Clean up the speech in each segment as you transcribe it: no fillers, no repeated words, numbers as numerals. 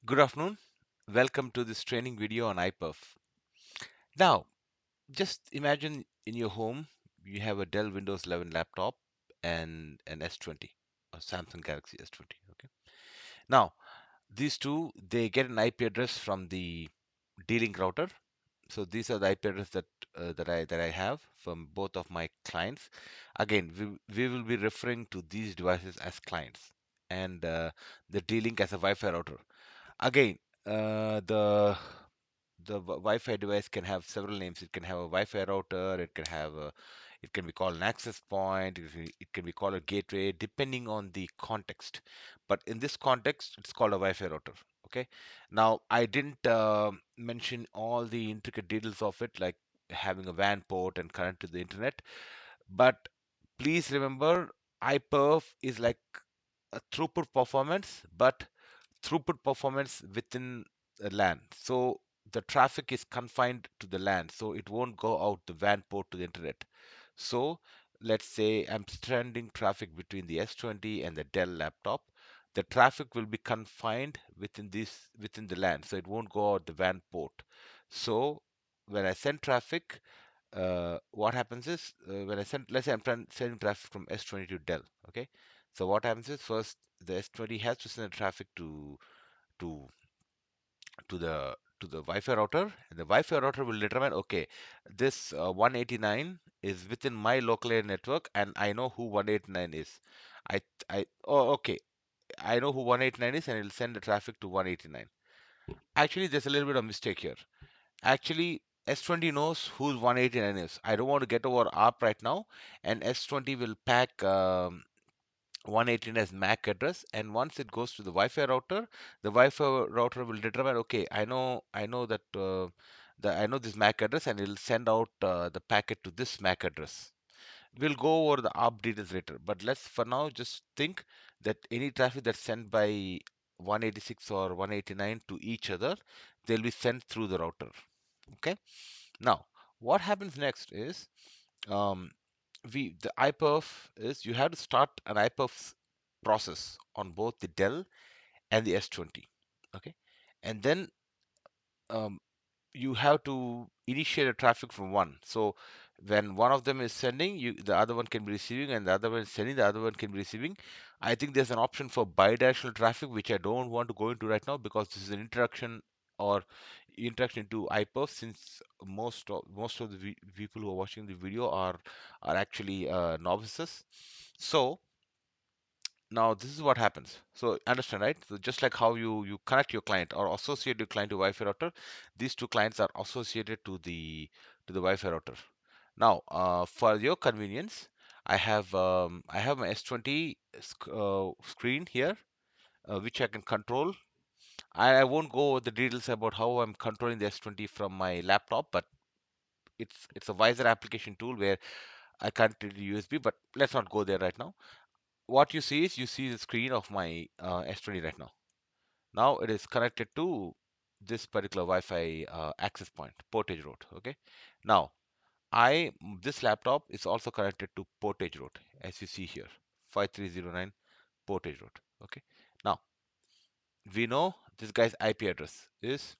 Good afternoon. Welcome to this training video on iPerf. Now, just imagine in your home you have a Dell Windows 11 laptop and an S20, a Samsung Galaxy S20. Okay. Now, these two they get an IP address from the D-Link router. So these are the IP address that I have from both of my clients. Again, we will be referring to these devices as clients and the D-Link as a Wi-Fi router. Again, the Wi-Fi device can have several names. It can have a Wi-Fi router. It can be called an access point. It can be called a gateway, depending on the context. But in this context, it's called a Wi-Fi router. Okay. Now, I didn't mention all the intricate details of it, like having a WAN port and connect to the internet. But please remember, iPerf is like a throughput performance, but throughput performance within a LAN. So the traffic is confined to the LAN, so it won't go out the WAN port to the internet. So let's say I'm sending traffic between the S20 and the Dell laptop. The traffic will be confined within the LAN, so it won't go out the WAN port. So when I send traffic, what happens is when I send, let's say sending traffic from S20 to Dell. Okay, so what happens is first the S20 has to send the traffic to to the Wi-Fi router, and the Wi-Fi router will determine, okay, this 189 is within my local area network, and I know who 189 is. Okay, I know who 189 is, and it'll send the traffic to 189. Actually, there's a little bit of mistake here. Actually, S20 knows who 189 is. I don't want to get over ARP right now, and S20 will pack 118 as MAC address, and once it goes to the Wi-Fi router, the Wi-Fi router will determine, okay, I know that I know this MAC address, and it'll send out the packet to this MAC address. We'll go over the ARP details later, but let's for now just think that any traffic that's sent by 186 or 189 to each other, they'll be sent through the router. Okay. Now, what happens next is um, the iPerf is you have to start an iPerf process on both the Dell and the S20. Okay, and then um, you have to initiate a traffic from one. So when one of them is sending, the other one can be receiving, and the other one is sending, the other one can be receiving. I think there's an option for bidirectional traffic, which I don't want to go into right now because this is an introduction or introduction to iPerf, since most of the people who are watching the video are actually novices. So now this is what happens. So understand, right? So just like how you connect your client or associate your client to Wi-Fi router, these two clients are associated to the Wi-Fi router. Now, for your convenience, I have my S20 screen here, which I can control. I won't go over the details about how I'm controlling the S20 from my laptop, but it's a wiser application tool where I connect it to USB. But let's not go there right now. What you see is you see the screen of my S20 right now. Now it is connected to this particular Wi-Fi access point, portage route. Okay. Now this laptop is also connected to portage route, as you see here, 5309 portage route. Okay. Now we know this guy's IP address is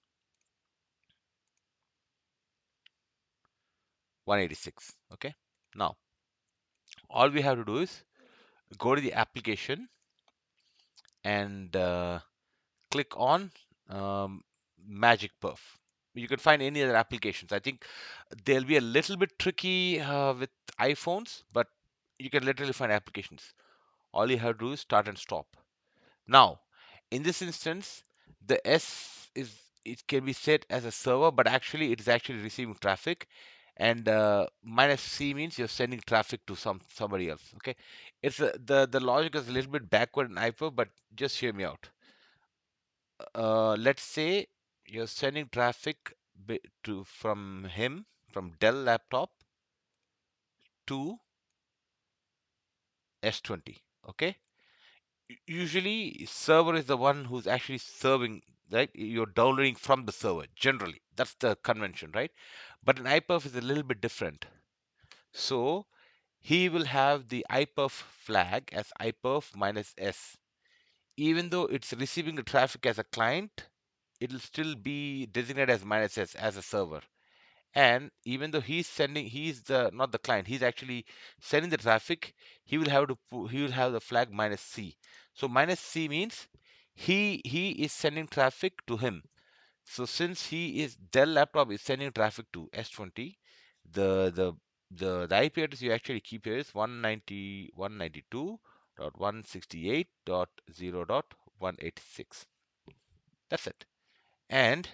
186. Okay. Now all we have to do is go to the application and click on Magic Perf. You can find any other applications. I think they'll be a little bit tricky with iPhones, but you can literally find applications. All you have to do is start and stop. Now, in this instance, the S is it can be set as a server, but actually it is actually receiving traffic, and minus C means you're sending traffic to somebody else. Okay, the logic is a little bit backward in iPerf, but just hear me out. Let's say you're sending traffic to from Dell laptop to S20. Okay. Usually, server is the one who's actually serving, right? You're downloading from the server. Generally, that's the convention, right? But an iPerf is a little bit different. So he will have the iPerf flag as iPerf minus S. Even though it's receiving the traffic as a client, it'll still be designated as minus s as a server. And even though he's the not the client, he's actually sending the traffic. He will have the flag minus c. So minus c means he is sending traffic to him. So since Dell laptop is sending traffic to S20, the the the IP address you actually keep here is 192.168.0.186. That's it. And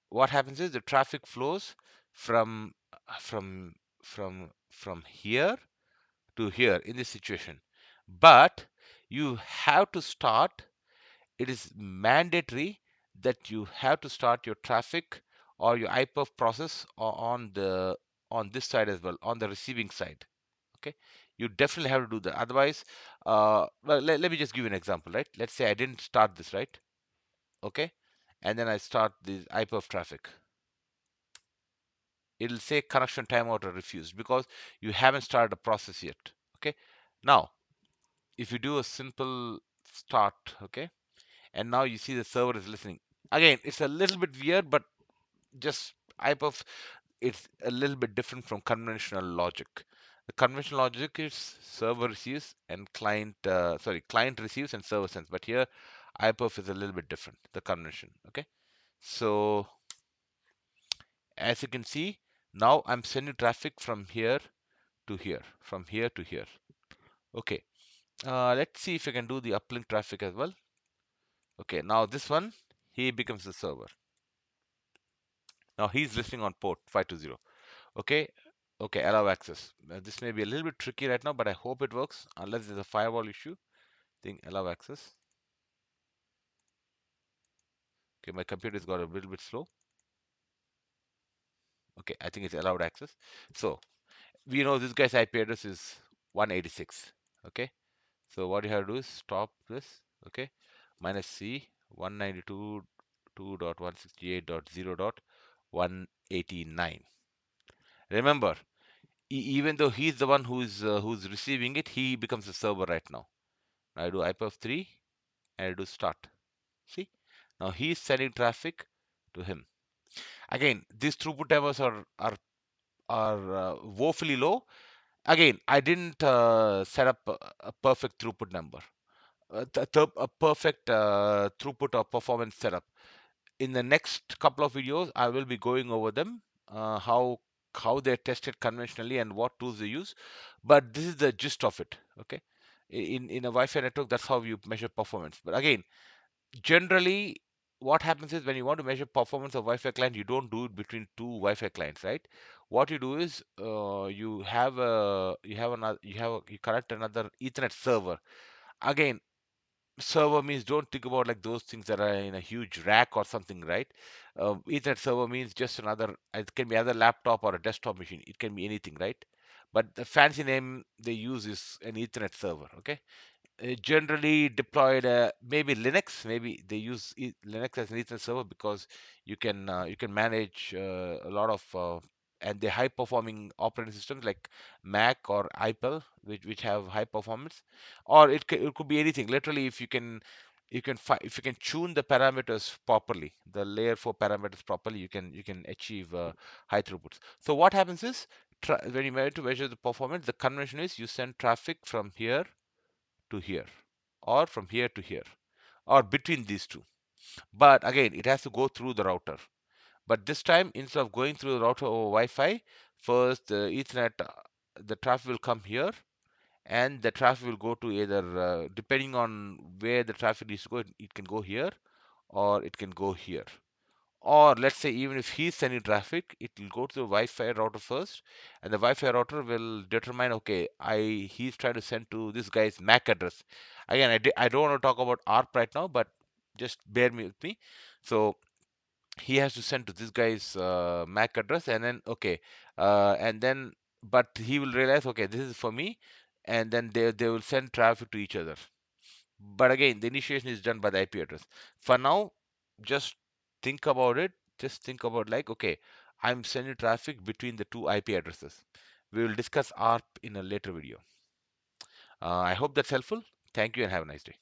what happens is the traffic flows from from from here to here in this situation. But you have to start, it is mandatory that you have to start your traffic or your iPerf process on this side as well, on the receiving side. Okay, you definitely have to do that. Otherwise, well, let me just give you an example, right? Let's say I didn't start this, right? Okay, and then I start this iPerf traffic. It'll say connection timeout or refused because you haven't started a process yet. Okay, now if you do a simple start, okay, and now you see the server is listening. Again, it's a little bit weird, but just iPerf, it's a little bit different from conventional logic. The conventional logic is server receives and client receives and server sends. But here, iPerf is a little bit different, the convention. Okay, so as you can see, now I'm sending traffic from here to here, from here to here. Okay, let's see if I can do the uplink traffic as well. Okay, now this one, he becomes the server. Now he's listening on port 520. Okay, okay, allow access. This may be a little bit tricky right now, but I hope it works unless there's a firewall issue. Think allow access. Okay, my computer's got a little bit slow. Okay, I think it's allowed access. So we know this guy's IP address is 186. Okay, so what you have to do is stop this. Okay, minus C 192.168.0.189. Remember, even though he's the one who's receiving it, he becomes a server right now. I do iPerf 3 and I do start. See, now he's sending traffic to him. Again, these throughput timers are woefully low. Again, I didn't set up a perfect throughput number, a perfect throughput or performance setup. In the next couple of videos, I will be going over them, how they're tested conventionally and what tools they use. But this is the gist of it. Okay, in a Wi-Fi network, that's how you measure performance. But again, generally, what happens is when you want to measure performance of Wi-Fi client, you don't do it between two Wi-Fi clients, right? What you do is you connect another Ethernet server. Again, server means don't think about like those things that are in a huge rack or something, right? Ethernet server means just another, it can be either laptop or a desktop machine. It can be anything, right? But the fancy name they use is an Ethernet server, okay? Generally deployed maybe Linux. Maybe they use Linux as an Ethernet server because you can manage a lot of and the high performing operating systems like Mac or iPel, which have high performance, or it could be anything. Literally, if if you can tune the parameters properly, the layer 4 parameters properly, you can achieve high throughputs. So what happens is when you measure the performance, the convention is you send traffic from here to here or from here to here or between these two. But again, it has to go through the router. But this time, instead of going through the router over Wi-Fi, first the Ethernet, the traffic will come here and the traffic will go to either, depending on where the traffic needs to go, it can go here or it can go here. Or let's say even if he's sending traffic, it will go to the Wi-Fi router first, and the Wi-Fi router will determine, okay, he's trying to send to this guy's MAC address. Again, I don't want to talk about ARP right now, but just bear with me. So he has to send to this guy's MAC address, and then okay, and then but he will realize, okay, this is for me, and then they will send traffic to each other. But again, the initiation is done by the IP address. For now, just think about it. Just think about like, okay, I'm sending traffic between the two IP addresses. We will discuss ARP in a later video. I hope that's helpful. Thank you and have a nice day.